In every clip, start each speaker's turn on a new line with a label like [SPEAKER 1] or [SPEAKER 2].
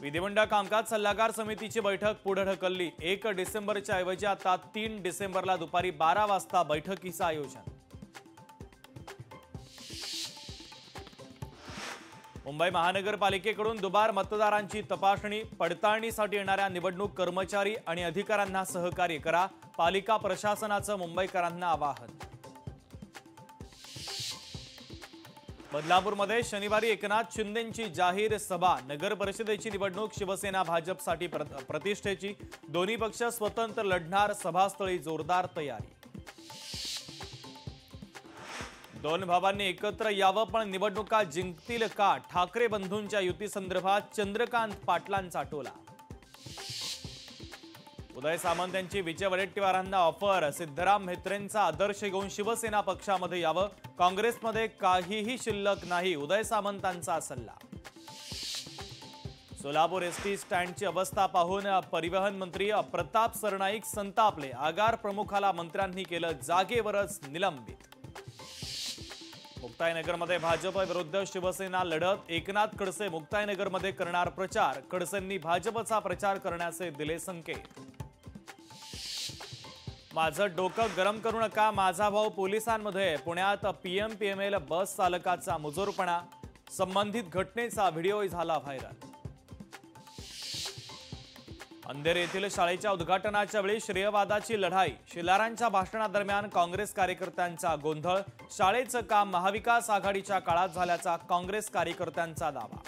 [SPEAKER 1] विधिमंडळ कामकाज सल्लागार समितीची बैठक पुढे ढकलली। 1 डिसेंबरच्या ऐवजी आता 3 डिसेंबरला दुपारी 12 वाजता बैठकीचं आयोजन। मुंबई महानगरपालिकेकडून दुबार मतदारांची तपासणी पडताळणीसाठी येणाऱ्या निवडणूक कर्मचारी आणि अधिकाऱ्यांना सहकार्य करा, पालिका प्रशासनाचं मुंबईकरांना आवाहन। बदलापूरमध्ये शनिवारी एकनाथ शिंदेंची जाहीर सभा। नगर परिषदेची निवडणूक शिवसेना भाजपसाठी प्रतिष्ठेची, दोन्ही पक्ष स्वतंत्र लढणार, सभास्थळी जोरदार तयारी। दोन भावांनी एकत्र यावं पण निवडणुका जिंकतील का? ठाकरे बंधूंच्या युती संदर्भात चंद्रकांत पाटलांचा टोला। उदय सामंत यांची विजय वडेट्टीवारांना ऑफर। सिद्धराम म्हेत्रेंचा आदर्श घेऊन शिवसेना पक्षामध्ये यावं, काँग्रेसमध्ये काहीही शिल्लक नाही, उदय सामंतांचा सल्ला। सोलापूर एसटी स्टँडची अवस्था पाहून परिवहन मंत्री प्रताप सरनाईक संतापले। आगार प्रमुखाला मंत्र्यांनी केलं जागेवरच निलंबित। मुक्ताईनगरमध्ये भाजप विरुद्ध शिवसेना लढत। एकनाथ खडसे मुक्ताईनगरमध्ये करणार प्रचार। खडसेंनी भाजपचा प्रचार करण्याचे दिले संकेत। माझं डोकं गरम करू नका, माझा भाऊ पोलिसांमध्ये। पुण्यात पीएमपीएमएल बस चालकाचा मुजोरपणा, संबंधित घटनेचा व्हिडिओ झाला व्हायरल। अंधेर येथील शाळेच्या उद्घाटनाच्या वेळी श्रेयवादाची लढाई। शिलारांच्या भाषणादरम्यान काँग्रेस कार्यकर्त्यांचा गोंधळ। शाळेचं काम महाविकास आघाडीच्या काळात झाल्याचा काँग्रेस कार्यकर्त्यांचा दावा।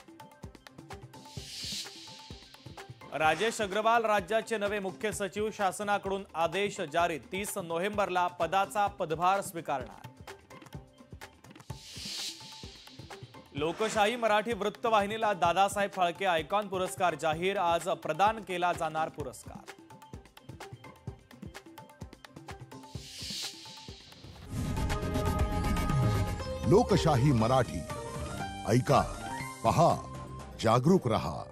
[SPEAKER 1] राजेश अग्रवाल राज्याचे नवे मुख्य सचिव। शासनाकडून आदेश जारी। 30 नोव्हेंबरला पदाचा पदभार स्वीकारणार। लोकशाही मराठी वृत्तवाहिनीला दादासाहेब फाळके आयकॉन पुरस्कार जाहीर। आज प्रदान केला जाणार पुरस्कार।
[SPEAKER 2] लोकशाही मराठी ऐका, पहा, जागरूक रहा।